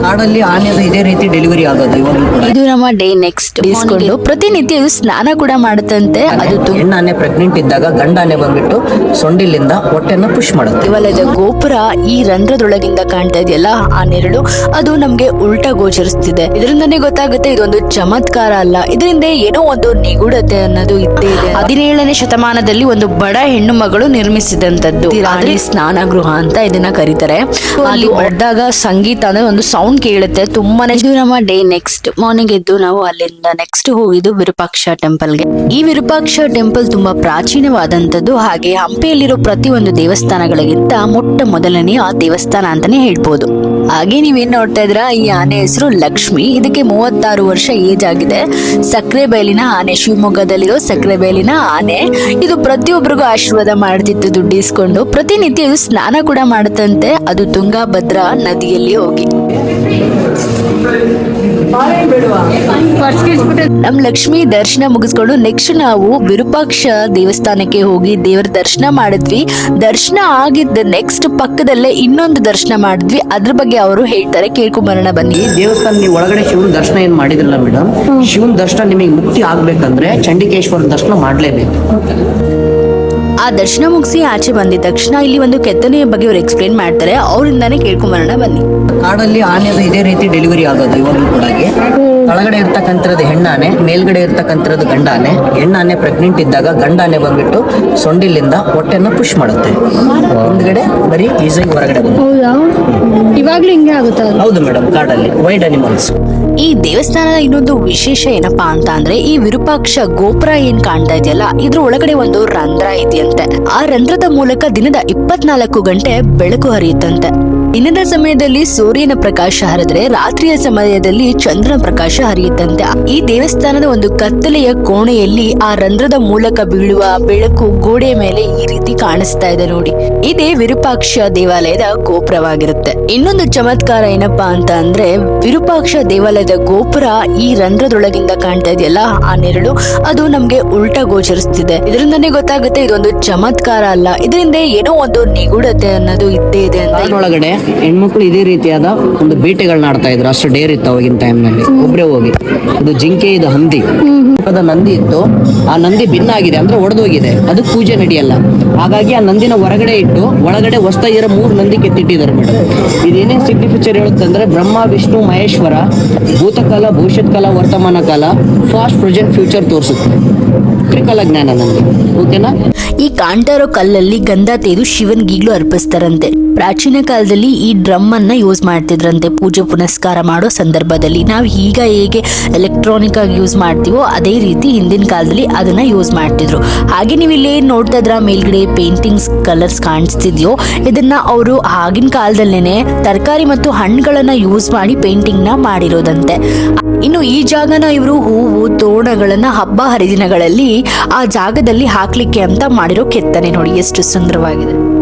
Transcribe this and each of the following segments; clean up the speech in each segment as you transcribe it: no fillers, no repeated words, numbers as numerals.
ಕಾಡಲ್ಲಿ ಆನೆದು ಇದೇ ರೀತಿ ಡೆಲಿವರಿ ಆಗೋದು ಇವಾಗಲೂ ಕೂಡ. ಇದು ನಮ್ಮ ಡೇ ನೆಕ್ಸ್ಟ್ ಇಸ್ಕೊಂಡು ಪ್ರತಿನಿತ್ಯ ಇದು ಸ್ನಾನ ಕೂಡ ಮಾಡುತ್ತಂತೆ. ಅದು ಹೆಣ್ಣಾನೆ ಪ್ರೆಗ್ನೆಂಟ್ ಇದ್ದಾಗ ಗಂಡಾನೆ ಬಂದ್ಬಿಟ್ಟು ಸೊಂಡಿಲಿಂದ ಹೊಟ್ಟೆನ ಪುಷ್ ಮಾಡುತ್ತೆ. ದೇವಾಲಯದ ಗೋಪುರ ಈ ರಂಧ್ರದೊಳಗಿಂದ ಕಾಣ್ತಾ ಇದೆಯಲ್ಲ ಆ ನೆರಳು, ಅದು ನಮ್ಗೆ ಉಲ್ಟಾ ಗೋಚರಿಸ್ತಿದೆ. ಇದರಿಂದನೇ ಗೊತ್ತಾಗುತ್ತೆ ಇದೊಂದು ಚಮತ್ಕಾರ ಅಲ್ಲ, ಇದರಿಂದ ಏನೋ ಒಂದು ನಿಗೂಢತೆ ಅನ್ನೋದು ಇದ್ದೇ ಇದೆ. 17ನೇ ಶತಮಾನದಲ್ಲಿ ಒಂದು ಬಡ ಹೆಣ್ಣು ಮಗಳು ನಿರ್ಮಿಸಿದಂತದ್ದು ರಾಣಿ ಸ್ನಾನ ಗೃಹ ಅಂತ ಇದನ್ನ ಕರೀತಾರೆ. ಅಲ್ಲಿ ಬಡ್ದಾಗ ಸಂಗೀತ ಅಂದ್ರೆ ಒಂದು ಸೌಂಡ್ ಕೇಳುತ್ತೆ ತುಂಬಾನೇ. ಇದು ನಮ್ಮ ಡೇ ನೆಕ್ಸ್ಟ್ ಮಾರ್ನಿಂಗ್ ಎದ್ದು ನಾವು ಅಲ್ಲಿಂದ ನೆಕ್ಸ್ಟ್ ಹೋಗಿದ್ದು ವಿರೂಪಾಕ್ಷ ಟೆಂಪಲ್ಗೆ. ಈ ವಿರೂಪಾಕ್ಷ ಟೆಂಪಲ್ ತುಂಬಾ ಪ್ರಾಚೀನವಾದಂತದ್ದು. ಹಾಗೆ ಹಂಪಿಯಲ್ಲಿರೋ ಪ್ರತಿಯೊಂದು ದೇವಸ್ಥಾನಗಳಿಗಿಂತ ಮೊಟ್ಟ ಮೊದಲನೆಯ ದೇವಸ್ಥಾನ ಅಂತಾನೆ ಹೇಳ್ಬೋದು. ಹಾಗೆ ನೀವೇನ್ ನೋಡ್ತಾ ಇದ್ರ ಈ ಆನೆ ಹೆಸರು ಲಕ್ಷ್ಮಿ. ಇದಕ್ಕೆ 36 ವರ್ಷ ಏಜ್ ಆಗಿದೆ. ಸಕ್ಕರೆ ಬಯಲಿನ ಆನೆ, ಶಿವಮೊಗ್ಗದಲ್ಲಿರೋ ಸಕ್ಕರೆ ಬಯಲಿನ ಆನೆ. ಇದು ಪ್ರತಿಯೊಬ್ಬರಿಗೂ ಆಶೀರ್ವಾದ ಮಾಡ್ತಿತ್ತು ದುಡ್ಡು ಇಸ್ಕೊಂಡು. ಪ್ರತಿನಿತ್ಯ ಇದು ಸ್ನಾನ ಕೂಡ ಮಾಡುತ್ತಂತೆ, ಅದು ತುಂಗಾಭದ್ರಾ ನದಿಯಲ್ಲಿ ಹೋಗಿ. ನಮ್ ಲಕ್ಷ್ಮಿ ದರ್ಶನ ಮುಗಿಸ್ಕೊಂಡು ನೆಕ್ಸ್ಟ್ ನಾವು ವಿರೂಪಾಕ್ಷ ದೇವಸ್ಥಾನಕ್ಕೆ ಹೋಗಿ ದೇವರ ದರ್ಶನ ಮಾಡಿದ್ವಿ. ದರ್ಶನ ಆಗಿದ್ದ ನೆಕ್ಸ್ಟ್ ಪಕ್ಕದಲ್ಲೇ ಇನ್ನೊಂದು ದರ್ಶನ ಮಾಡಿದ್ವಿ. ಅದ್ರ ಬಗ್ಗೆ ಅವರು ಹೇಳ್ತಾರೆ, ಕೇಳ್ಕೊಂಬರೋಣ ಬನ್ನಿ. ಈ ದೇವಸ್ಥಾನ ನೀವು ಒಳಗಡೆ ಶಿವನ ದರ್ಶನ ಏನ್ ಮಾಡಿದ್ರಲ್ಲ ಮೇಡಮ್, ಶಿವನ ದರ್ಶನ ನಿಮಗೆ ಮುಕ್ತಿ ಆಗ್ಬೇಕಂದ್ರೆ ಚಂಡಿಕೇಶ್ವರ ದರ್ಶನ ಮಾಡ್ಲೇಬೇಕು. ಆ ದರ್ಶನ ಮುಗಿಸಿ ಆಚೆ ಬಂದಿದ ತಕ್ಷಣ ಇಲ್ಲಿ ಒಂದು ಕೆತ್ತನೆಯ ಬಗ್ಗೆ ಅವ್ರು ಎಕ್ಸ್ಪ್ಲೇನ್ ಮಾಡ್ತಾರೆ, ಅವರಿಂದಾನೇ ಕೇಳ್ಕೊಂಬರೋಣ ಬನ್ನಿ. ಕಾಡಲ್ಲಿ ಆನೆದು ಇದೇ ರೀತಿ ಡೆಲಿವರಿ ಆಗೋದು ಇವಾಗಲೂ ಕೂಡ. ಕೆಳಗಡೆ ಇರ್ತಕ್ಕಂಥದ್ದು ಹೆಣ್ಣಾನೆ, ಮೇಲ್ಗಡೆ ಇರ್ತಕ್ಕಂಥದ್ದು ಗಂಡಾನೆ. ಹೆಣ್ಣಾನೆ ಪ್ರೆಗ್ನೆಂಟ್ ಇದ್ದಾಗ ಗಂಡಾನೆ ಬಂದ್ಬಿಟ್ಟು ಸೊಂಡಿಲಿಂದ ಹೊಟ್ಟೆನ ಪುಷ್ ಮಾಡುತ್ತೆ. ಹಿಂದ್ಗಡೆ ಬರೀ ಈಸಾಗಿ ಹೊರಗಡೆ ಬಂದು. ಇವಾಗ್ಲೂ ಹಿಂಗೆ ಆಗುತ್ತಾ? ಹೌದು ಮೇಡಮ್, ಕಾಡಲ್ಲಿ ವೈಲ್ಡ್ ಅನಿಮಲ್ಸ್. ಈ ದೇವಸ್ಥಾನದ ಇನ್ನೊಂದು ವಿಶೇಷ ಏನಪ್ಪಾ ಅಂತ ಅಂದ್ರೆ ಈ ವಿರೂಪಾಕ್ಷ ಗೋಪುರ ಏನ್ ಕಾಣ್ತಾ ಇದೆಯಲ್ಲ, ಇದ್ರ ಒಳಗಡೆ ಒಂದು ರಂಧ್ರ ಇದೆಯಂತೆ. ಆ ರಂಧ್ರದ ಮೂಲಕ ದಿನದ 24 ಗಂಟೆ ಬೆಳಕು ಹರಿಯುತ್ತಂತೆ. ದಿನದ ಸಮಯದಲ್ಲಿ ಸೂರ್ಯನ ಪ್ರಕಾಶ ಹರಿದ್ರೆ ರಾತ್ರಿಯ ಸಮಯದಲ್ಲಿ ಚಂದ್ರನ ಪ್ರಕಾಶ ಹರಿಯುತ್ತಂತೆ. ಈ ದೇವಸ್ಥಾನದ ಒಂದು ಕತ್ತಲೆಯ ಕೋಣೆಯಲ್ಲಿ ಆ ರಂಧ್ರದ ಮೂಲಕ ಬೀಳುವ ಬೆಳಕು ಗೋಡೆಯ ಮೇಲೆ ಈ ರೀತಿ ಕಾಣಿಸ್ತಾ ಇದೆ ನೋಡಿ. ಇದೇ ವಿರೂಪಾಕ್ಷ ದೇವಾಲಯದ ಗೋಪುರವಾಗಿರುತ್ತೆ. ಇನ್ನೊಂದು ಚಮತ್ಕಾರ ಏನಪ್ಪಾ ಅಂತ ಅಂದ್ರೆ ವಿರೂಪಾಕ್ಷ ದೇವಾಲಯದ ಗೋಪುರ ಈ ರಂಧ್ರದೊಳಗಿಂದ ಕಾಣ್ತಾ ಇದೆಯಲ್ಲ ಆ ನೆರಳು, ಅದು ನಮ್ಗೆ ಉಲ್ಟಾ ಗೋಚರಿಸ್ತಿದೆ. ಇದರಿಂದನೇ ಗೊತ್ತಾಗುತ್ತೆ ಇದೊಂದು ಚಮತ್ಕಾರ ಅಲ್ಲ, ಇದರಿಂದ ಏನೋ ಒಂದು ನಿಗೂಢತೆ ಅನ್ನೋದು ಇದ್ದೇ ಇದೆ ಅಂತ. ಒಳಗಡೆ ಹೆಣ್ಮಕ್ಳು ಇದೇ ರೀತಿಯಾದ ಒಂದು ಬೇಟೆಗಳನ್ನ ಆಡ್ತಾ ಇದ್ರು. ಅಷ್ಟು ಡೇರ್ ಇತ್ತು ಅವಾಗಿನ ಟೈಮ್ ನಲ್ಲಿ. ಒಬ್ರೇ ಹೋಗಿ, ಇದು ಜಿಂಕೆ, ಇದು ಹಂದಿ. ನಂದಿ ಇತ್ತು, ಆ ನಂದಿ ಭಿನ್ನ ಆಗಿದೆ ಅಂದ್ರೆ ಒಡೆದೋಗಿದೆ, ಅದು ಪೂಜೆ ನಡೆಯಲ್ಲ. ಹಾಗಾಗಿ ಆ ನಂದಿನ ಹೊರಗಡೆ ಇಟ್ಟು ಒಳಗಡೆ ಹೊಸದಾಗಿರೋ 3 ನಂದಿ ಕೆತ್ತಿಟ್ಟಿದ್ದಾರೆ ಮೇಡಮ್. ಇದೇನೇನು ಸಿಗ್ನಿಫಿಕೇಶನ್ ಹೇಳುತ್ತೆ ಅಂದ್ರೆ ಬ್ರಹ್ಮ, ವಿಷ್ಣು, ಮಹೇಶ್ವರ, ಭೂತಕಾಲ, ಭವಿಷ್ಯತ್ ಕಾಲ, ವರ್ತಮಾನ ಕಾಲ, ಫಾಸ್ಟ್, ಪ್ರೆಸೆಂಟ್, ಫ್ಯೂಚರ್ ತೋರಿಸುತ್ತೆ. ತ್ರಿಕಾಲ ಜ್ಞಾನ ನಂದಿ. ಓಕೆನಾ? ಈ ಕಾಣ್ತಾ ಇರೋ ಕಲ್ಲಲ್ಲಿ ಗಂಧ ತೆಗೆದು ಶಿವನ್ಗೆ ಈಗಲೂ ಅರ್ಪಿಸ್ತಾರಂತೆ. ಪ್ರಾಚೀನ ಕಾಲದಲ್ಲಿ ಈ ಡ್ರಮ್ ಅನ್ನ ಯೂಸ್ ಮಾಡ್ತಿದ್ರಂತೆ ಪೂಜೆ ಪುನಸ್ಕಾರ ಮಾಡೋ ಸಂದರ್ಭದಲ್ಲಿ. ನಾವು ಈಗ ಹೇಗೆ ಎಲೆಕ್ಟ್ರಾನಿಕ್ ಆಗಿ ಯೂಸ್ ಮಾಡ್ತೀವೋ ಅದೇ ರೀತಿ ಹಿಂದಿನ ಕಾಲದಲ್ಲಿ ಅದನ್ನ ಯೂಸ್ ಮಾಡ್ತಿದ್ರು. ಹಾಗೆ ನೀವು ಇಲ್ಲಿ ನೋಡ್ತಾ ಇದ್ರ ಮೇಲ್ಗಡೆ ಪೇಂಟಿಂಗ್ಸ್ ಕಲರ್ಸ್ ಕಾಣಿಸ್ತಿದ್ಯೋ, ಇದನ್ನ ಅವರು ಆಗಿನ ಕಾಲದಲ್ಲೇನೆ ತರಕಾರಿ ಮತ್ತು ಹಣ್ಣುಗಳನ್ನ ಯೂಸ್ ಮಾಡಿ ಪೇಂಟಿಂಗ್ ನ ಮಾಡಿರೋದಂತೆ. ಇನ್ನು ಈ ಜಾಗನ ಇವರು ಹೂವು ತೋರಣಗಳನ್ನ ಹಬ್ಬ ಹರಿದಿನಗಳಲ್ಲಿ ಆ ಜಾಗದಲ್ಲಿ ಹಾಕ್ಲಿಕ್ಕೆ ಅಂತ ಮಾಡಿರೋ ಕೆತ್ತನೆ ನೋಡಿ ಎಷ್ಟು ಸುಂದರವಾಗಿದೆ.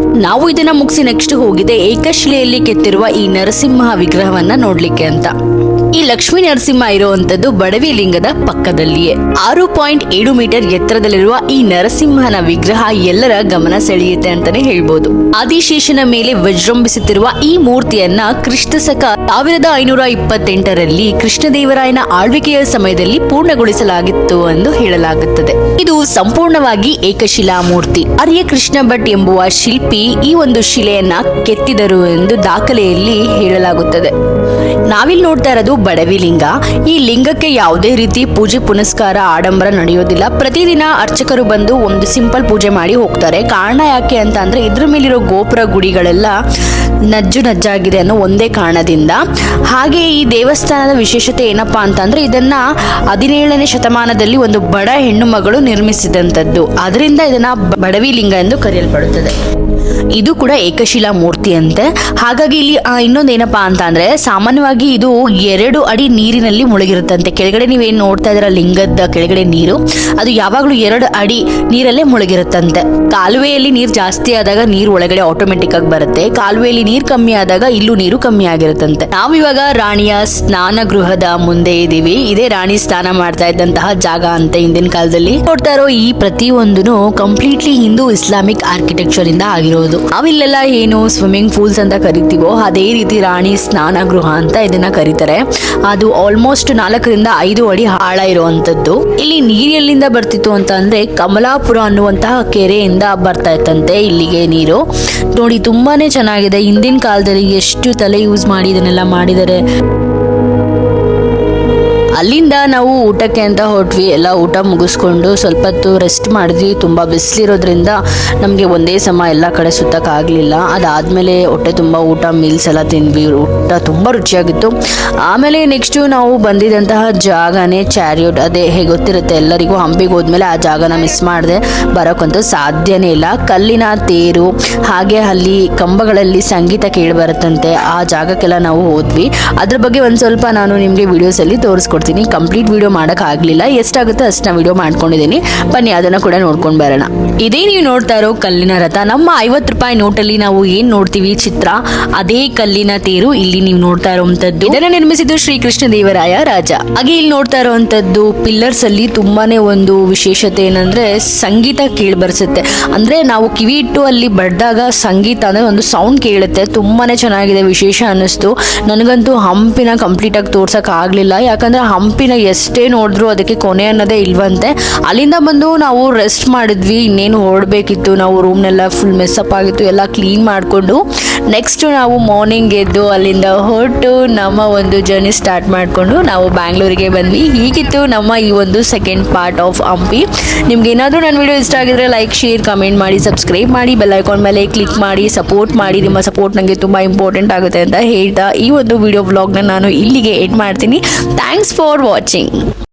ನಾವು ಇದನ್ನ ಮುಗಿಸಿ ನೆಕ್ಸ್ಟ್ ಹೋಗಿದೆ ಏಕಶಿಲೆಯಲ್ಲಿ ಕೆತ್ತಿರುವ ಈ ನರಸಿಂಹ ವಿಗ್ರಹವನ್ನ ನೋಡ್ಲಿಕ್ಕೆ ಅಂತ. ಈ ಲಕ್ಷ್ಮೀ ನರಸಿಂಹ ಇರುವಂತದ್ದು ಬಡವಿ ಲಿಂಗದ ಪಕ್ಕದಲ್ಲಿಯೇ 6.7 ಮೀಟರ್ ಎತ್ತರದಲ್ಲಿರುವ ಈ ನರಸಿಂಹನ ವಿಗ್ರಹ ಎಲ್ಲರ ಗಮನ ಸೆಳೆಯುತ್ತೆ ಅಂತಾನೆ ಹೇಳ್ಬೋದು. ಆದಿಶೇಷನ ಮೇಲೆ ವಿಜೃಂಭಿಸುತ್ತಿರುವ ಈ ಮೂರ್ತಿಯನ್ನ ಕ್ರಿಸ್ತಶಕ 1528ರಲ್ಲಿ ಕೃಷ್ಣದೇವರಾಯನ ಆಳ್ವಿಕೆಯ ಸಮಯದಲ್ಲಿ ಪೂರ್ಣಗೊಳಿಸಲಾಗಿತ್ತು ಎಂದು ಹೇಳಲಾಗುತ್ತದೆ. ಇದು ಸಂಪೂರ್ಣವಾಗಿ ಏಕಶಿಲಾ ಮೂರ್ತಿ. ಆರ್ಯ ಕೃಷ್ಣ ಭಟ್ ಎಂಬುವ ಶಿಲ್ಪಿ ಈ ಒಂದು ಶಿಲೆಯನ್ನ ಕೆತ್ತಿದರು ಎಂದು ದಾಖಲೆಯಲ್ಲಿ ಹೇಳಲಾಗುತ್ತದೆ. ನಾವಿಲ್ಲಿ ನೋಡ್ತಾ ಇರೋದು ಬಡವಿ ಲಿಂಗ. ಈ ಲಿಂಗಕ್ಕೆ ಯಾವುದೇ ರೀತಿ ಪೂಜೆ ಪುನಸ್ಕಾರ ಆಡಂಬರ ನಡೆಯೋದಿಲ್ಲ. ಪ್ರತಿದಿನ ಅರ್ಚಕರು ಬಂದು ಒಂದು ಸಿಂಪಲ್ ಪೂಜೆ ಮಾಡಿ ಹೋಗ್ತಾರೆ. ಕಾರಣ ಯಾಕೆ ಅಂತ ಅಂದ್ರೆ ಇದ್ರ ಮೇಲಿರೋ ಗೋಪುರ ಗುಡಿಗಳೆಲ್ಲ ನಜ್ಜಾಗಿದೆ ಅನ್ನೋ ಒಂದೇ ಕಾರಣದಿಂದ. ಹಾಗೆ ಈ ದೇವಸ್ಥಾನದ ವಿಶೇಷತೆ ಏನಪ್ಪಾ ಅಂತಂದ್ರೆ ಇದನ್ನ 17ನೇ ಶತಮಾನದಲ್ಲಿ ಒಂದು ಬಡ ಹೆಣ್ಣು ಮಗಳು ನಿರ್ಮಿಸಿದಂತದ್ದು. ಅದರಿಂದ ಇದನ್ನ ಬಡವಿ ಲಿಂಗ ಎಂದು ಕರೆಯಲ್ಪಡುತ್ತದೆ. ಇದು ಕೂಡ ಏಕಶಿಲಾ ಮೂರ್ತಿ ಅಂತೆ. ಹಾಗಾಗಿ ಇಲ್ಲಿ ಇನ್ನೊಂದೇನಪ್ಪಾ ಅಂತ ಅಂದ್ರೆ ಸಾಮಾನ್ಯವಾಗಿ ಇದು 2 ಅಡಿ ನೀರಿನಲ್ಲಿ ಮುಳುಗಿರುತ್ತಂತೆ. ಕೆಳಗಡೆ ನೀವೇನ್ ನೋಡ್ತಾ ಇದ್ರ ಲಿಂಗದ ಕೆಳಗಡೆ ನೀರು, ಅದು ಯಾವಾಗ್ಲೂ 2 ಅಡಿ ನೀರಲ್ಲೇ ಮುಳುಗಿರುತ್ತಂತೆ. ಕಾಲುವೆಯಲ್ಲಿ ನೀರು ಜಾಸ್ತಿ ಆದಾಗ ನೀರು ಒಳಗಡೆ ಆಟೋಮೆಟಿಕ್ ಆಗಿ ಬರುತ್ತೆ. ಕಾಲುವೆಯಲ್ಲಿ ನೀರು ಕಮ್ಮಿ ಆದಾಗ ಇಲ್ಲೂ ನೀರು ಕಮ್ಮಿ ಆಗಿರುತ್ತಂತೆ. ನಾವಿವಾಗ ರಾಣಿಯ ಸ್ನಾನ ಗೃಹದ ಮುಂದೆ ಇದೀವಿ. ಇದೇ ರಾಣಿ ಸ್ನಾನ ಮಾಡ್ತಾ ಇದ್ದಂತಹ ಜಾಗ ಅಂತ ಹಿಂದಿನ ಕಾಲದಲ್ಲಿ. ನೋಡ್ತಾ ಇರೋ ಈ ಪ್ರತಿಯೊಂದನು ಕಂಪ್ಲೀಟ್ಲಿ ಹಿಂದೂ ಇಸ್ಲಾಮಿಕ್ ಆರ್ಕಿಟೆಕ್ಚರ್ ಇಂದ ಆಗಿರೋ ಇರೋದು. ನಾವಿಲ್ಲೆಲ್ಲ ಏನು ಸ್ವಿಮ್ಮಿಂಗ್ ಪೂಲ್ಸ್ ಅಂತ ಕರಿತೀವೋ ಅದೇ ರೀತಿ ರಾಣಿ ಸ್ನಾನ ಗೃಹ ಅಂತ ಇದನ್ನ ಕರೀತಾರೆ. ಅದು ಆಲ್ಮೋಸ್ಟ್ 4 ರಿಂದ 5 ಅಡಿ ಆಳ ಇರುವಂತದ್ದು. ಇಲ್ಲಿ ನೀರು ಎಲ್ಲಿಂದ ಬರ್ತಿತ್ತು ಅಂತ ಅಂದ್ರೆ ಕಮಲಾಪುರ ಅನ್ನುವಂತಹ ಕೆರೆಯಿಂದ ಬರ್ತಾ ಇತ್ತಂತೆ ಇಲ್ಲಿಗೆ ನೀರು. ನೋಡಿ ತುಂಬಾನೇ ಚೆನ್ನಾಗಿದೆ. ಹಿಂದಿನ ಕಾಲದಲ್ಲಿ ಎಷ್ಟು ತಲೆ ಯೂಸ್ ಮಾಡಿ ಇದನ್ನೆಲ್ಲ ಮಾಡಿದ್ದಾರೆ. ಅಲ್ಲಿಂದ ನಾವು ಊಟಕ್ಕೆ ಅಂತ ಹೊರಟ್ವಿ. ಎಲ್ಲ ಊಟ ಮುಗಿಸ್ಕೊಂಡು ಸ್ವಲ್ಪ ಹೊತ್ತು ರೆಸ್ಟ್ ಮಾಡಿದ್ವಿ. ತುಂಬ ಬಿಸಿಲಿರೋದ್ರಿಂದ ನಮಗೆ ಒಂದೇ ಸಮ ಎಲ್ಲ ಕಡೆ ಸುತ್ತಕ್ಕಾಗಲಿಲ್ಲ. ಅದಾದಮೇಲೆ ಹೊಟ್ಟೆ ತುಂಬ ಊಟ ಮೀಲ್ಸ್ ಎಲ್ಲ ತಿಂದ್ವಿ. ಊಟ ತುಂಬ ರುಚಿಯಾಗಿತ್ತು. ಆಮೇಲೆ ನೆಕ್ಸ್ಟು ನಾವು ಬಂದಿದ್ದಂತಹ ಜಾಗನೇ ಚಾರಿಯೋಟ್. ಅದೇ ಹೇಗೆ ಗೊತ್ತಿರುತ್ತೆ ಎಲ್ಲರಿಗೂ, ಹಂಪಿಗೆ ಹೋದ್ಮೇಲೆ ಆ ಜಾಗನ ಮಿಸ್ ಮಾಡಿದೆ ಬರೋಕ್ಕಂತೂ ಸಾಧ್ಯನೇ ಇಲ್ಲ. ಕಲ್ಲಿನ ತೇರು, ಹಾಗೆ ಅಲ್ಲಿ ಕಂಬಗಳಲ್ಲಿ ಸಂಗೀತ ಕೇಳಿಬರುತ್ತಂತೆ. ಆ ಜಾಗಕ್ಕೆಲ್ಲ ನಾವು ಹೋದ್ವಿ. ಅದ್ರ ಬಗ್ಗೆ ಒಂದು ಸ್ವಲ್ಪ ನಾನು ನಿಮಗೆ ವಿಡಿಯೋಸಲ್ಲಿ ತೋರಿಸ್ಕೊಡ್ತೀನಿ. ಕಂಪ್ಲೀಟ್ ವಿಡಿಯೋ ಮಾಡೋಕ್ಕಾಗಲಿಲ್ಲ, ಎಷ್ಟಾಗುತ್ತೆ ಅಷ್ಟನ್ನ ವಿಡಿಯೋ ಮಾಡ್ಕೊಂಡಿದ್ದೀನಿ. ಬನ್ನಿ ಅದನ್ನು ಕೂಡ ನೋಡ್ಕೊಂಡು ಬರೋಣ. ಇದೇ ನೀವು ನೋಡ್ತಾ ಇರೋ ಕಲ್ಲಿನ ರಥ. ನಮ್ಮ 50 ರೂಪಾಯಿ ನೋಟಲ್ಲಿ ನಾವು ಏನ್ ನೋಡ್ತೀವಿ ಚಿತ್ರ, ಅದೇ ಕಲ್ಲಿನ ತೇರು ಇಲ್ಲಿ ನೀವು ನೋಡ್ತಾ ಇರುವಂತದ್ದು. ಇದನ್ನ ನಿರ್ಮಿಸಿದ್ದು ಶ್ರೀಕೃಷ್ಣ ದೇವರಾಯ ರಾಜ. ಹಾಗೆ ಇಲ್ಲಿ ನೋಡ್ತಾ ಇರುವಂತದ್ದು ಪಿಲ್ಲರ್ಸ್ ಅಲ್ಲಿ ತುಂಬಾನೇ ಒಂದು ವಿಶೇಷತೆ ಏನಂದ್ರೆ ಸಂಗೀತ ಕೇಳಿಬರ್ಸುತ್ತೆ. ಅಂದ್ರೆ ನಾವು ಕಿವಿ ಇಟ್ಟು ಅಲ್ಲಿ ಬಡ್ದಾಗ ಸಂಗೀತ ಅಂದ್ರೆ ಒಂದು ಸೌಂಡ್ ಕೇಳುತ್ತೆ. ತುಂಬಾನೇ ಚೆನ್ನಾಗಿದೆ, ವಿಶೇಷ ಅನ್ನಿಸ್ತು. ನನಗಂತೂ ಹಂಪಿನ ಕಂಪ್ಲೀಟ್ ಆಗಿ ತೋರ್ಸಕ್ ಆಗ್ಲಿಲ್ಲ, ಯಾಕಂದ್ರೆ ಹಂಪಿನ ಎಷ್ಟೇ ನೋಡಿದ್ರು ಅದಕ್ಕೆ ಕೊನೆ ಅನ್ನೋದೇ ಇಲ್ವಂತೆ. ಅಲ್ಲಿಂದ ಬಂದು ನಾವು ರೆಸ್ಟ್ ಮಾಡಿದ್ವಿ. ಇನ್ನೇನು ಹೊರಡಬೇಕಿತ್ತು. ನಾವು ರೂಮ್ನೆಲ್ಲ ಫುಲ್ ಮೆಸ್ಸಪ್ ಆಗಿತ್ತು, ಎಲ್ಲ ಕ್ಲೀನ್ ಮಾಡಿಕೊಂಡು ನೆಕ್ಸ್ಟ್ ನಾವು ಮಾರ್ನಿಂಗ್ ಎದ್ದು ಅಲ್ಲಿಂದ ಹೊರಟು ನಮ್ಮ ಒಂದು ಜರ್ನಿ ಸ್ಟಾರ್ಟ್ ಮಾಡಿಕೊಂಡು ನಾವು ಬ್ಯಾಂಗ್ಳೂರಿಗೆ ಬಂದ್ವಿ. ಹೀಗಿತ್ತು ನಮ್ಮ ಈ ಒಂದು ಸೆಕೆಂಡ್ ಪಾರ್ಟ್ ಆಫ್ ಹಂಪಿ. ನಿಮ್ಗೆ ಏನಾದರೂ ನನ್ನ ವಿಡಿಯೋ ಇಷ್ಟ ಆಗಿದ್ರೆ ಲೈಕ್, ಶೇರ್, ಕಮೆಂಟ್ ಮಾಡಿ, ಸಬ್ಸ್ಕ್ರೈಬ್ ಮಾಡಿ, ಬೆಲ್ ಐಕಾನ್ ಮೇಲೆ ಕ್ಲಿಕ್ ಮಾಡಿ ಸಪೋರ್ಟ್ ಮಾಡಿ. ನಿಮ್ಮ ಸಪೋರ್ಟ್ ನನಗೆ ತುಂಬ ಇಂಪಾರ್ಟೆಂಟ್ ಆಗುತ್ತೆ ಅಂತ ಹೇಳ್ತಾ ಈ ಒಂದು ವಿಡಿಯೋ ವ್ಲಾಗ್ನ ನಾನು ಇಲ್ಲಿಗೆ ಎಂಡ್ ಮಾಡ್ತೀನಿ. Thanks for watching.